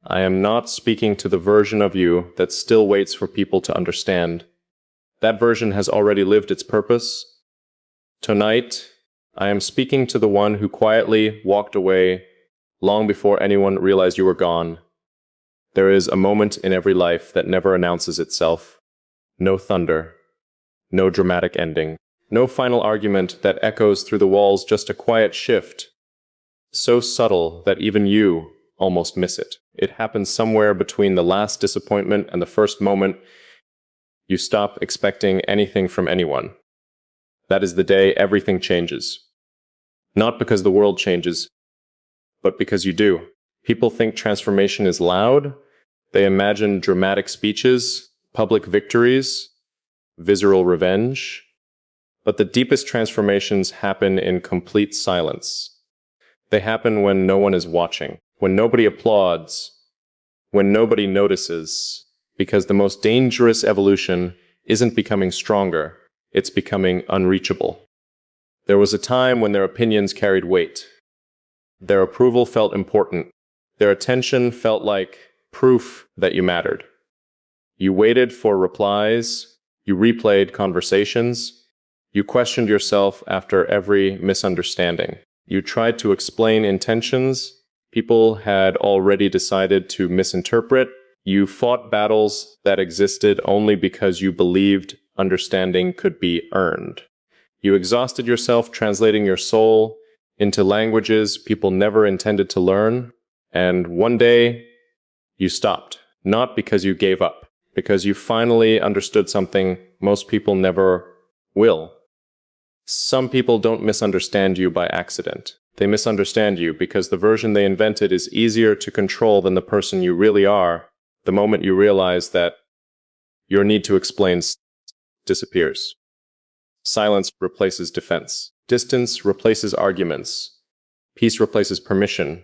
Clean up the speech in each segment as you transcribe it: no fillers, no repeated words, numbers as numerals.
I am not speaking to the version of you that still waits for people to understand. That version has already lived its purpose. Tonight, I am speaking to the one who quietly walked away long before anyone realized you were gone. There is a moment in every life that never announces itself. No thunder, no dramatic ending, no final argument that echoes through the walls, just a quiet shift, so subtle that even you almost miss it. It happens somewhere between the last disappointment and the first moment you stop expecting anything from anyone. That is the day everything changes. Not because the world changes, but because you do. People think transformation is loud. They imagine dramatic speeches, public victories, visceral revenge. But the deepest transformations happen in complete silence. They happen when no one is watching, when nobody applauds, when nobody notices, because the most dangerous evolution isn't becoming stronger, it's becoming unreachable. There was a time when their opinions carried weight. Their approval felt important. Their attention felt like proof that you mattered. You waited for replies. You replayed conversations. You questioned yourself after every misunderstanding. You tried to explain intentions people had already decided to misinterpret. You fought battles that existed only because you believed understanding could be earned. You exhausted yourself translating your soul into languages people never intended to learn, and one day you stopped. Not because you gave up, because you finally understood something most people never will. Some people don't misunderstand you by accident. They misunderstand you because the version they invented is easier to control than the person you really are. The moment you realize that your need to explain disappears. Silence replaces defense. Distance replaces arguments. Peace replaces permission.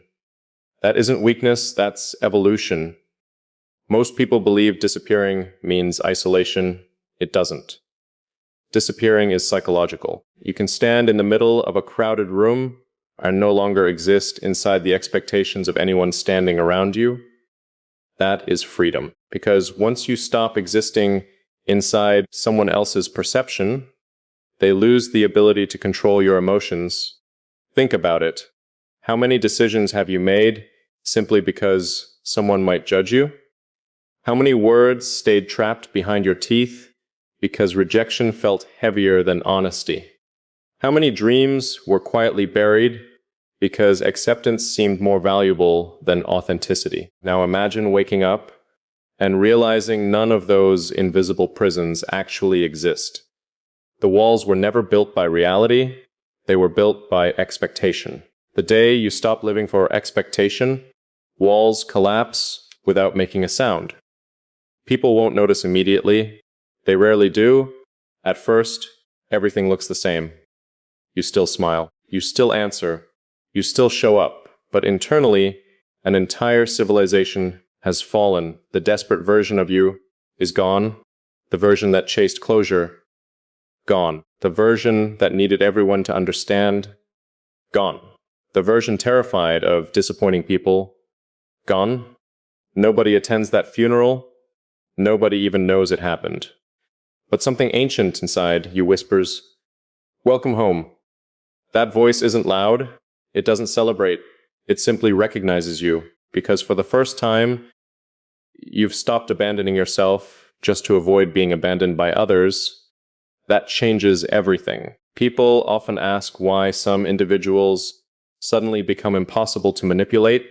That isn't weakness, that's evolution. Most people believe disappearing means isolation. It doesn't. Disappearing is psychological. You can stand in the middle of a crowded room and no longer exist inside the expectations of anyone standing around you. That is freedom. Because once you stop existing inside someone else's perception, they lose the ability to control your emotions. Think about it. How many decisions have you made simply because someone might judge you? How many words stayed trapped behind your teeth because rejection felt heavier than honesty? How many dreams were quietly buried because acceptance seemed more valuable than authenticity? Now imagine waking up and realizing none of those invisible prisons actually exist. The walls were never built by reality, they were built by expectation. The day you stop living for expectation, walls collapse without making a sound. People won't notice immediately. They rarely do. At first, everything looks the same. You still smile. You still answer. You still show up. But internally, an entire civilization has fallen. The desperate version of you is gone. The version that chased closure, gone. The version that needed everyone to understand, gone. The version terrified of disappointing people, gone. Nobody attends that funeral. Nobody even knows it happened. But something ancient inside you whispers, "Welcome home." That voice isn't loud. It doesn't celebrate. It simply recognizes you, because for the first time, you've stopped abandoning yourself just to avoid being abandoned by others. That changes everything. People often ask why some individuals suddenly become impossible to manipulate.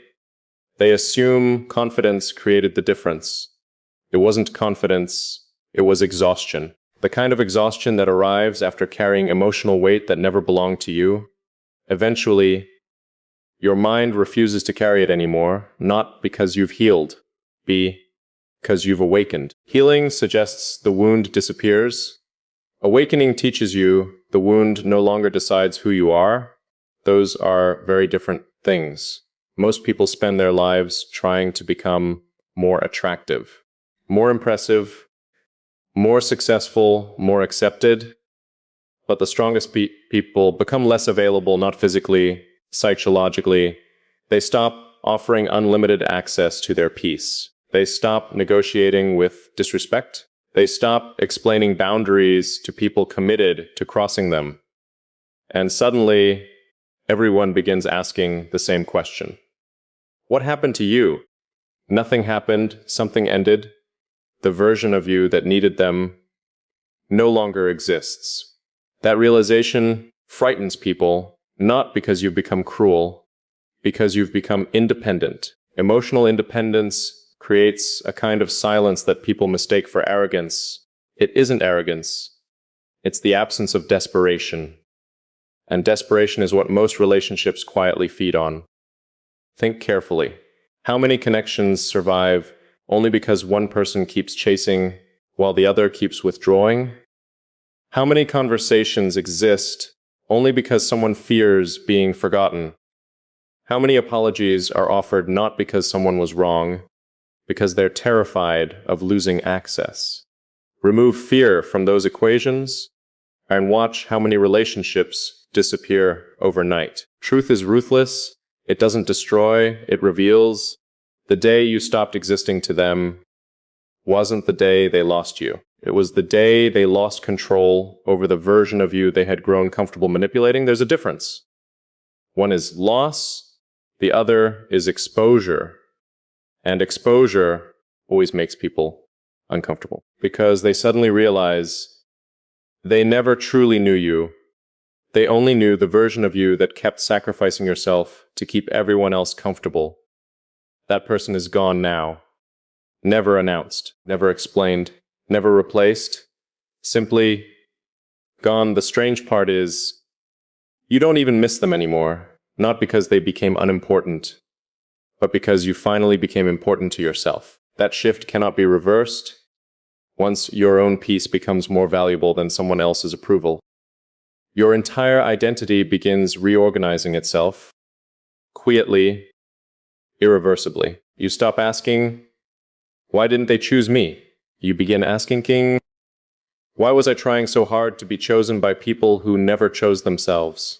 They assume confidence created the difference. It wasn't confidence, it was exhaustion. The kind of exhaustion that arrives after carrying emotional weight that never belonged to you. Eventually, your mind refuses to carry it anymore, not because you've healed, because you've awakened. Healing suggests the wound disappears. Awakening teaches you the wound no longer decides who you are. Those are very different things. Most people spend their lives trying to become more attractive, more impressive, more successful, more accepted. But the strongest people become less available, not physically, psychologically. They stop offering unlimited access to their peace. They stop negotiating with disrespect. They stop explaining boundaries to people committed to crossing them. And suddenly, everyone begins asking the same question. What happened to you? Nothing happened, something ended. The version of you that needed them no longer exists. That realization frightens people, not because you've become cruel, because you've become independent. Emotional independence creates a kind of silence that people mistake for arrogance. It isn't arrogance. It's the absence of desperation. And desperation is what most relationships quietly feed on. Think carefully. How many connections survive only because one person keeps chasing while the other keeps withdrawing? How many conversations exist only because someone fears being forgotten? How many apologies are offered not because someone was wrong, because they're terrified of losing access? Remove fear from those equations and watch how many relationships disappear overnight. Truth is ruthless. It doesn't destroy, it reveals. The day you stopped existing to them wasn't the day they lost you. It was the day they lost control over the version of you they had grown comfortable manipulating. There's a difference. One is loss, the other is exposure. And exposure always makes people uncomfortable because they suddenly realize they never truly knew you. They only knew the version of you that kept sacrificing yourself to keep everyone else comfortable. That person is gone now. Never announced, never explained, never replaced. Simply gone. The strange part is, you don't even miss them anymore. Not because they became unimportant, but because you finally became important to yourself. That shift cannot be reversed once your own peace becomes more valuable than someone else's approval. Your entire identity begins reorganizing itself, quietly, irreversibly. You stop asking, why didn't they choose me? You begin asking, why was I trying so hard to be chosen by people who never chose themselves?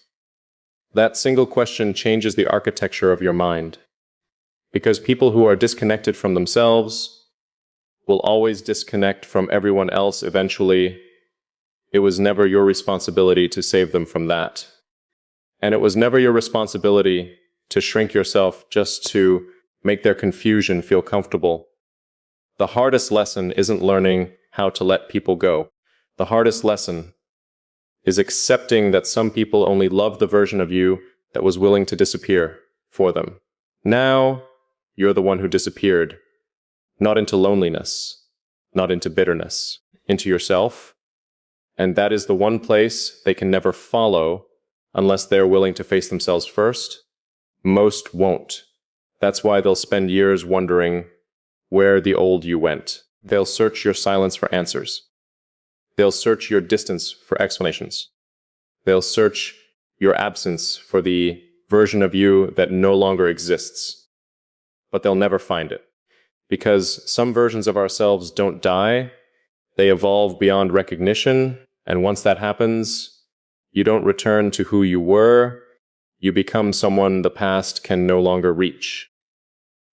That single question changes the architecture of your mind. Because people who are disconnected from themselves will always disconnect from everyone else eventually. It was never your responsibility to save them from that. And it was never your responsibility to shrink yourself just to make their confusion feel comfortable. The hardest lesson isn't learning how to let people go. The hardest lesson is accepting that some people only love the version of you that was willing to disappear for them. Now, you're the one who disappeared, not into loneliness, not into bitterness, into yourself. And that is the one place they can never follow unless they're willing to face themselves first. Most won't. That's why they'll spend years wondering where the old you went. They'll search your silence for answers. They'll search your distance for explanations. They'll search your absence for the version of you that no longer exists. But they'll never find it. Because some versions of ourselves don't die, they evolve beyond recognition, and once that happens, you don't return to who you were, you become someone the past can no longer reach.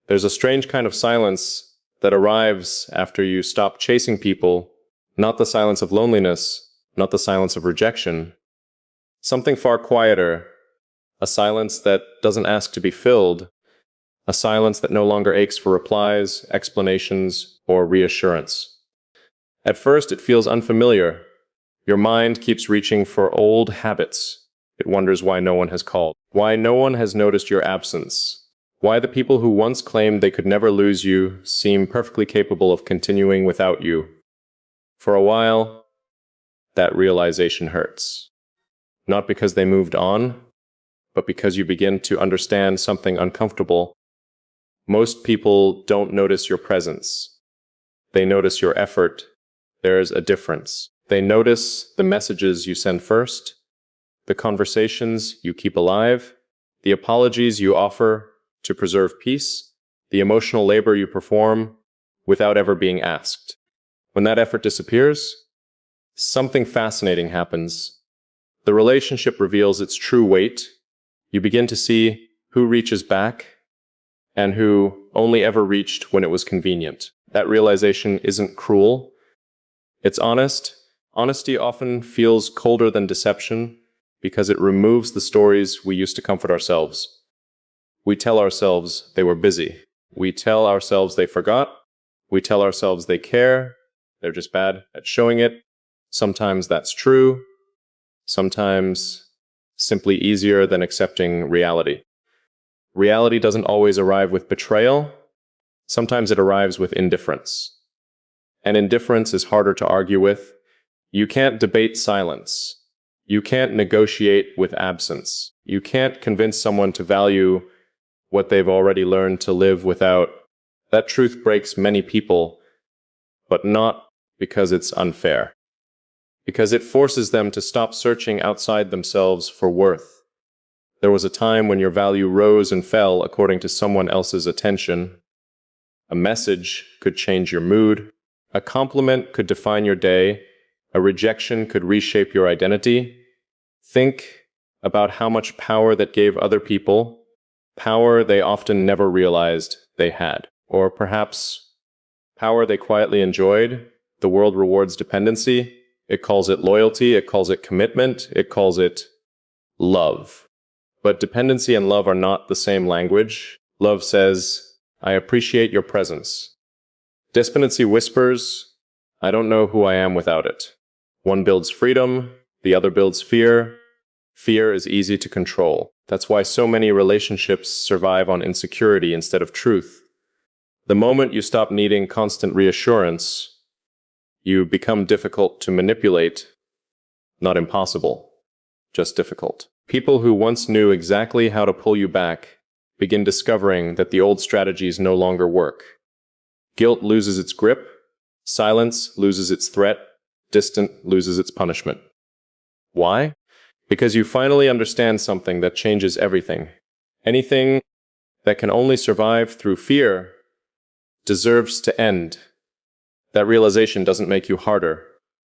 There's a strange kind of silence that arrives after you stop chasing people, not the silence of loneliness, not the silence of rejection. Something far quieter, a silence that doesn't ask to be filled, a silence that no longer aches for replies, explanations, or reassurance. At first, it feels unfamiliar. Your mind keeps reaching for old habits. It wonders why no one has called, why no one has noticed your absence, why the people who once claimed they could never lose you seem perfectly capable of continuing without you. For a while, that realization hurts. Not because they moved on, but because you begin to understand something uncomfortable. Most people don't notice your presence. They notice your effort. There's a difference. They notice the messages you send first, the conversations you keep alive, the apologies you offer to preserve peace, the emotional labor you perform without ever being asked. When that effort disappears, something fascinating happens. The relationship reveals its true weight. You begin to see who reaches back and who only ever reached when it was convenient. That realization isn't cruel. It's honest. Honesty often feels colder than deception because it removes the stories we used to comfort ourselves. We tell ourselves they were busy. We tell ourselves they forgot. We tell ourselves they care. They're just bad at showing it. Sometimes that's true. Sometimes simply easier than accepting reality. Reality doesn't always arrive with betrayal. Sometimes it arrives with indifference. And indifference is harder to argue with. You can't debate silence. You can't negotiate with absence. You can't convince someone to value what they've already learned to live without. That truth breaks many people, but not because it's unfair. Because it forces them to stop searching outside themselves for worth. There was a time when your value rose and fell according to someone else's attention. A message could change your mood. A compliment could define your day. A rejection could reshape your identity. Think about how much power that gave other people, power they often never realized they had. Or perhaps power they quietly enjoyed. The world rewards dependency. It calls it loyalty. It calls it commitment. It calls it love. But dependency and love are not the same language. Love says, I appreciate your presence. Despondency whispers, I don't know who I am without it. One builds freedom, the other builds fear. Fear is easy to control. That's why so many relationships survive on insecurity instead of truth. The moment you stop needing constant reassurance, you become difficult to manipulate. Not impossible, just difficult. People who once knew exactly how to pull you back begin discovering that the old strategies no longer work. Guilt loses its grip, silence loses its threat, distant loses its punishment. Why? Because you finally understand something that changes everything. Anything that can only survive through fear deserves to end. That realization doesn't make you harder.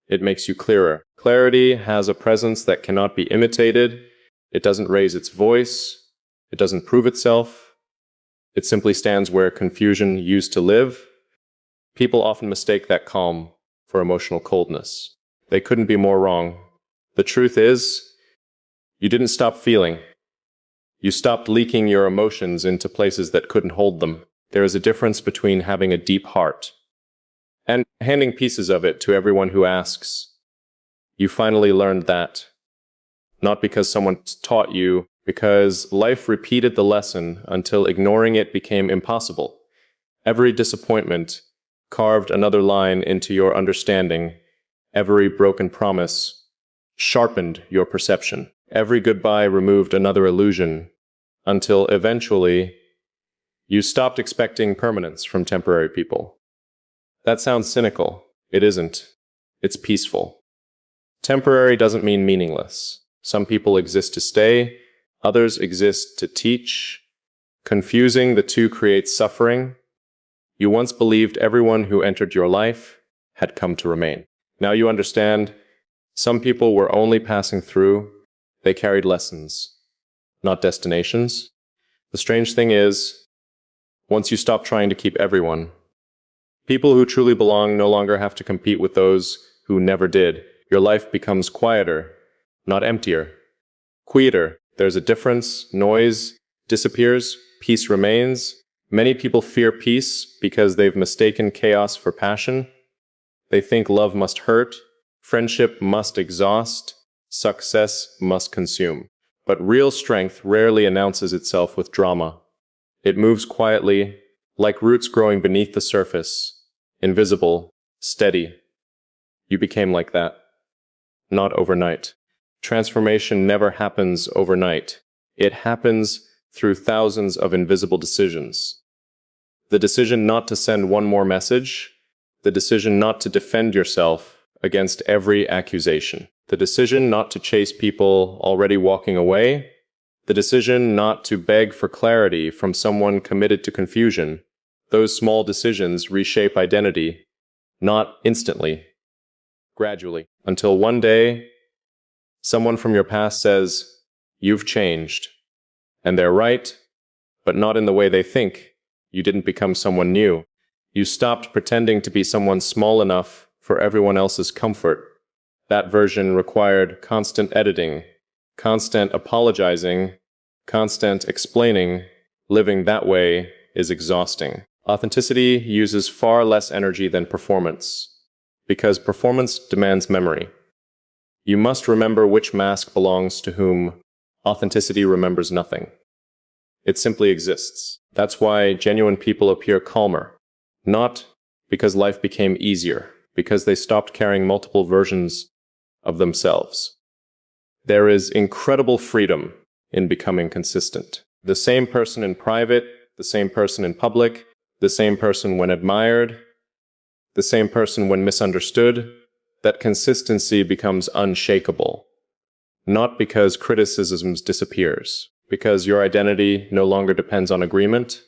It makes you clearer. Clarity has a presence that cannot be imitated. It doesn't raise its voice. It doesn't prove itself. It simply stands where confusion used to live. People often mistake that calm for emotional coldness. They couldn't be more wrong. The truth is, you didn't stop feeling. You stopped leaking your emotions into places that couldn't hold them. There is a difference between having a deep heart and handing pieces of it to everyone who asks. You finally learned that. Not because someone taught you, because life repeated the lesson until ignoring it became impossible. Every disappointment carved another line into your understanding. Every broken promise sharpened your perception. Every goodbye removed another illusion, until eventually you stopped expecting permanence from temporary people. That sounds cynical. It isn't. It's peaceful. Temporary doesn't mean meaningless. Some people exist to stay, others exist to teach. Confusing the two creates suffering. You once believed everyone who entered your life had come to remain. Now you understand, some people were only passing through. They carried lessons, not destinations. The strange thing is, once you stop trying to keep everyone, people who truly belong no longer have to compete with those who never did. Your life becomes quieter, not emptier. Quieter. There's a difference. Noise disappears. Peace remains. Many people fear peace because they've mistaken chaos for passion. They think love must hurt, friendship must exhaust, success must consume. But real strength rarely announces itself with drama. It moves quietly, like roots growing beneath the surface, invisible, steady. You became like that. Not overnight. Transformation never happens overnight. It happens through thousands of invisible decisions. The decision not to send one more message, the decision not to defend yourself against every accusation, the decision not to chase people already walking away, the decision not to beg for clarity from someone committed to confusion. Those small decisions reshape identity, not instantly, gradually, until one day, someone from your past says, "You've changed." And they're right, but not in the way they think. You didn't become someone new. You stopped pretending to be someone small enough for everyone else's comfort. That version required constant editing, constant apologizing, constant explaining. Living that way is exhausting. Authenticity uses far less energy than performance, because performance demands memory. You must remember which mask belongs to whom. Authenticity remembers nothing. It simply exists. That's why genuine people appear calmer. Not because life became easier, because they stopped carrying multiple versions of themselves. There is incredible freedom in becoming consistent. The same person in private, the same person in public, the same person when admired, the same person when misunderstood. That consistency becomes unshakable. Not because criticism disappears, because your identity no longer depends on agreement.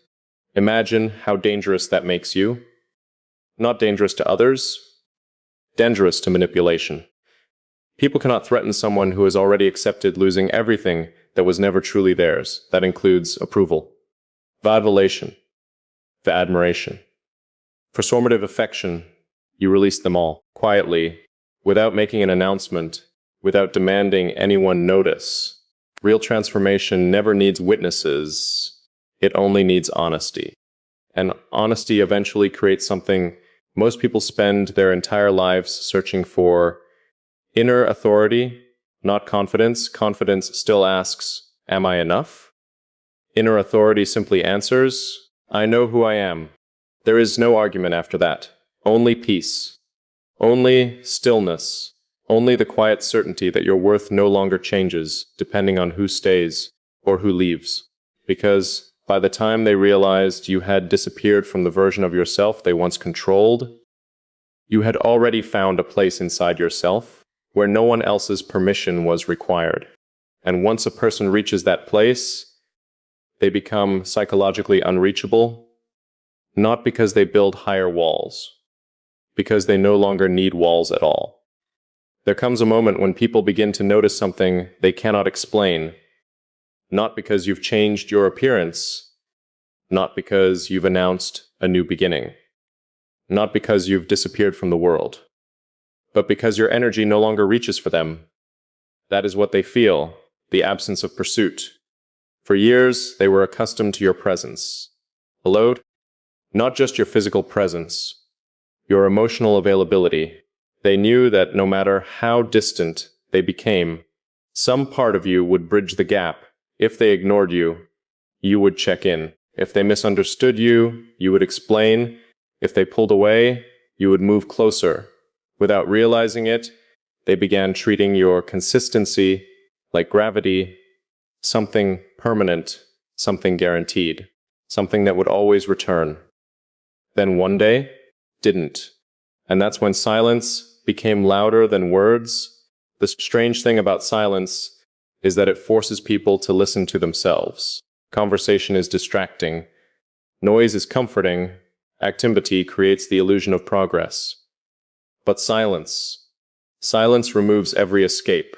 Imagine how dangerous that makes you. Not dangerous to others, dangerous to manipulation. People cannot threaten someone who has already accepted losing everything that was never truly theirs. That includes approval, validation, the admiration. For formative affection, you release them all, quietly, without making an announcement, without demanding anyone notice. Real transformation never needs witnesses. It only needs honesty. And honesty eventually creates something most people spend their entire lives searching for: inner authority, not confidence. Confidence still asks, am I enough? Inner authority simply answers, I know who I am. There is no argument after that. Only peace. Only stillness. Only the quiet certainty that your worth no longer changes depending on who stays or who leaves. Because by the time they realized you had disappeared from the version of yourself they once controlled, you had already found a place inside yourself where no one else's permission was required. And once a person reaches that place, they become psychologically unreachable, not because they build higher walls, because they no longer need walls at all. There comes a moment when people begin to notice something they cannot explain, not because you've changed your appearance, not because you've announced a new beginning, not because you've disappeared from the world, but because your energy no longer reaches for them. That is what they feel, the absence of pursuit. For years, they were accustomed to your presence. Hello? Not just your physical presence, your emotional availability. They knew that no matter how distant they became, some part of you would bridge the gap. If they ignored you, you would check in. If they misunderstood you, you would explain. If they pulled away, you would move closer. Without realizing it, they began treating your consistency like gravity, something permanent, something guaranteed, something that would always return. Then one day, didn't. And that's when silence became louder than words. The strange thing about silence is that it forces people to listen to themselves. Conversation is distracting. Noise is comforting. Activity creates the illusion of progress. But silence removes every escape.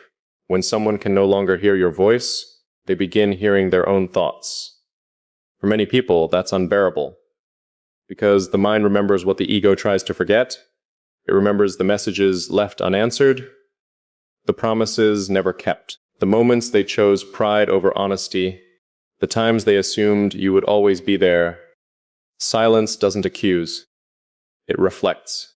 When someone can no longer hear your voice, they begin hearing their own thoughts. For many people, that's unbearable, because the mind remembers what the ego tries to forget. It remembers the messages left unanswered, the promises never kept, the moments they chose pride over honesty, the times they assumed you would always be there. Silence doesn't accuse, it reflects.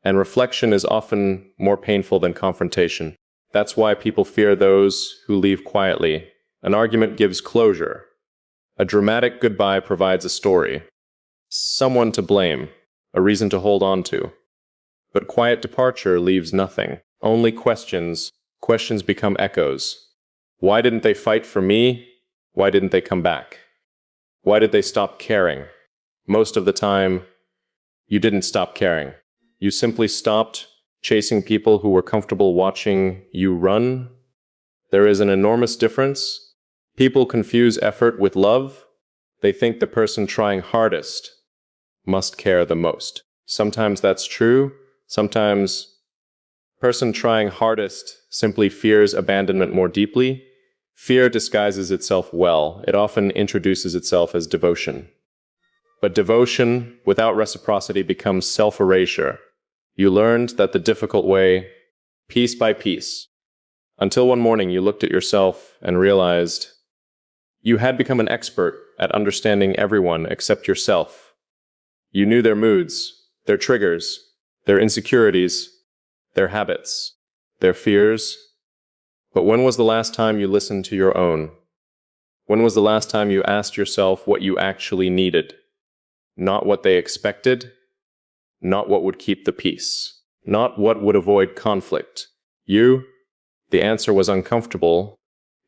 And reflection is often more painful than confrontation. That's why people fear those who leave quietly. An argument gives closure. A dramatic goodbye provides a story. Someone to blame, a reason to hold on to. But quiet departure leaves nothing. Only questions. Questions become echoes. Why didn't they fight for me? Why didn't they come back? Why did they stop caring? Most of the time, you didn't stop caring. You simply stopped chasing people who were comfortable watching you run. There is an enormous difference. People confuse effort with love. They think the person trying hardest must care the most. Sometimes that's true. Sometimes the person trying hardest simply fears abandonment more deeply. Fear disguises itself well. It often introduces itself as devotion. But devotion without reciprocity becomes self-erasure. You learned that the difficult way, piece by piece, until one morning you looked at yourself and realized you had become an expert at understanding everyone except yourself. You knew their moods, their triggers, their insecurities, their habits, their fears. But when was the last time you listened to your own? When was the last time you asked yourself what you actually needed? Not what they expected, not what would keep the peace, not what would avoid conflict. The answer was uncomfortable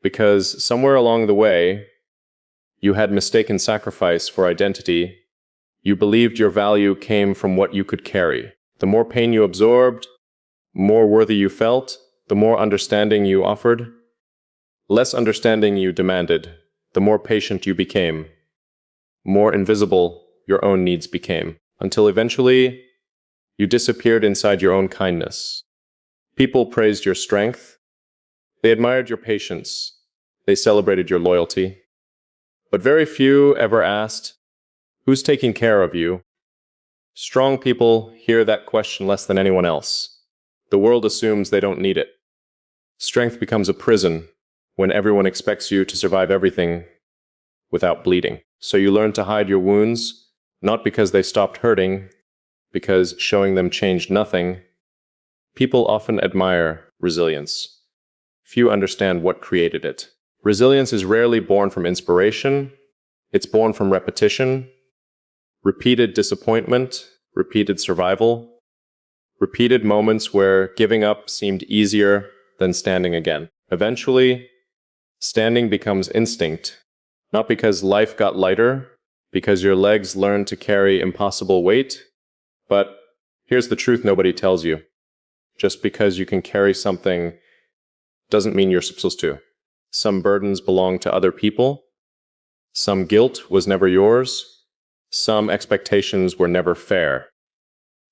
because somewhere along the way, you had mistaken sacrifice for identity. You believed your value came from what you could carry. The more pain you absorbed, more worthy you felt, the more understanding you offered. Less understanding you demanded, the more patient you became. More invisible your own needs became, until eventually you disappeared inside your own kindness. People praised your strength. They admired your patience. They celebrated your loyalty. But very few ever asked, who's taking care of you? Strong people hear that question less than anyone else. The world assumes they don't need it. Strength becomes a prison when everyone expects you to survive everything without bleeding. So you learn to hide your wounds, not because they stopped hurting, because showing them changed nothing. People often admire resilience. Few understand what created it. Resilience is rarely born from inspiration. It's born from repetition, repeated disappointment, repeated survival, repeated moments where giving up seemed easier than standing again. Eventually, standing becomes instinct, not because life got lighter, because your legs learned to carry impossible weight. But here's the truth nobody tells you. Just because you can carry something doesn't mean you're supposed to. Some burdens belong to other people. Some guilt was never yours. Some expectations were never fair.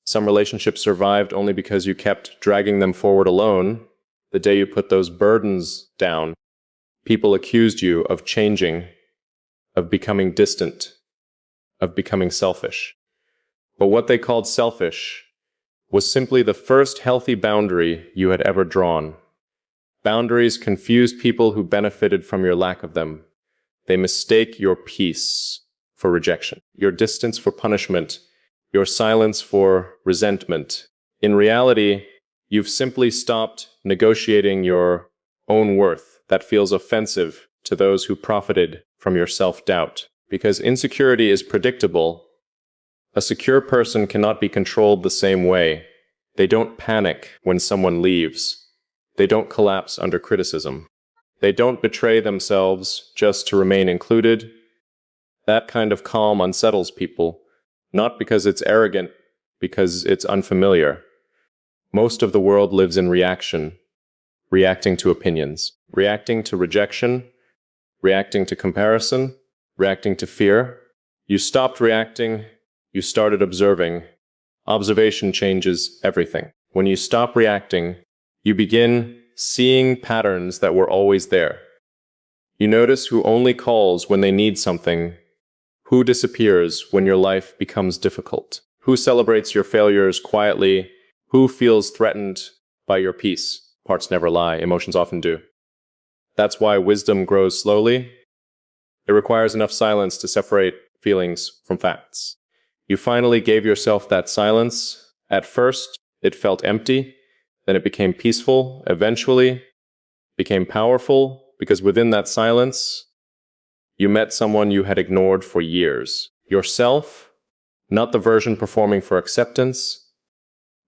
Some relationships survived only because you kept dragging them forward alone. The day you put those burdens down, people accused you of changing, of becoming distant, of becoming selfish. But what they called selfish was simply the first healthy boundary you had ever drawn. Boundaries confused people who benefited from your lack of them. They mistake your peace for rejection, your distance for punishment, your silence for resentment. In reality, you've simply stopped negotiating your own worth. That feels offensive to those who profited from your self-doubt. Because insecurity is predictable, a secure person cannot be controlled the same way. They don't panic when someone leaves. They don't collapse under criticism. They don't betray themselves just to remain included. That kind of calm unsettles people, not because it's arrogant, because it's unfamiliar. Most of the world lives in reaction, reacting to opinions, reacting to rejection, reacting to comparison, reacting to fear. You stopped reacting, you started observing. Observation changes everything. When you stop reacting, you begin seeing patterns that were always there. You notice who only calls when they need something, who disappears when your life becomes difficult, who celebrates your failures quietly, who feels threatened by your peace. Parts never lie, emotions often do. That's why wisdom grows slowly. It requires enough silence to separate feelings from facts. You finally gave yourself that silence. At first, it felt empty. Then it became peaceful. Eventually, became powerful, because within that silence, you met someone you had ignored for years. Yourself, not the version performing for acceptance,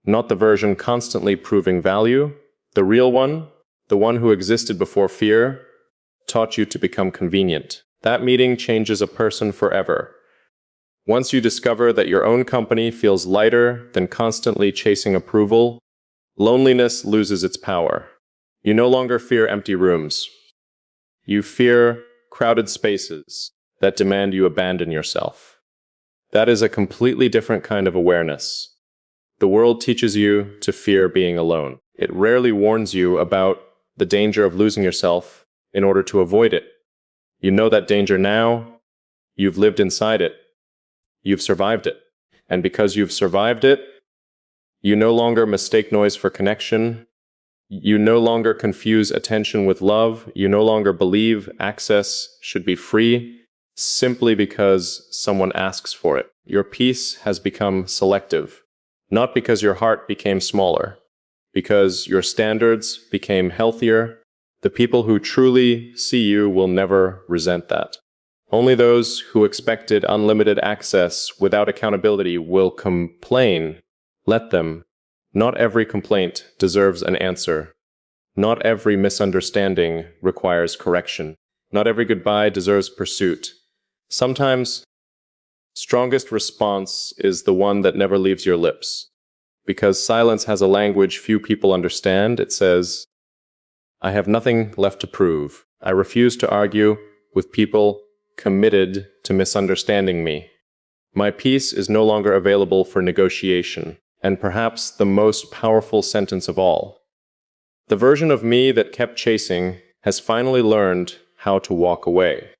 not the version constantly proving value. The real one, the one who existed before fear, taught you to become convenient. That meeting changes a person forever. Once you discover that your own company feels lighter than constantly chasing approval, loneliness loses its power. You no longer fear empty rooms. You fear crowded spaces that demand you abandon yourself. That is a completely different kind of awareness. The world teaches you to fear being alone. It rarely warns you about the danger of losing yourself in order to avoid it. You know that danger now. You've lived inside it. You've survived it. And because you've survived it, you no longer mistake noise for connection. You no longer confuse attention with love. You no longer believe access should be free simply because someone asks for it. Your peace has become selective, not because your heart became smaller, because your standards became healthier. The people who truly see you will never resent that. Only those who expected unlimited access without accountability will complain. Let them. Not every complaint deserves an answer. Not every misunderstanding requires correction. Not every goodbye deserves pursuit. Sometimes, strongest response is the one that never leaves your lips. Because silence has a language few people understand. It says, I have nothing left to prove. I refuse to argue with people committed to misunderstanding me. My peace is no longer available for negotiation. And perhaps the most powerful sentence of all, the version of me that kept chasing has finally learned how to walk away.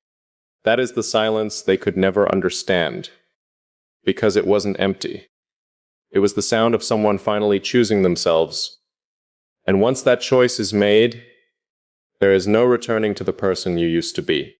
That is the silence they could never understand, because it wasn't empty. It was the sound of someone finally choosing themselves. And once that choice is made, there is no returning to the person you used to be.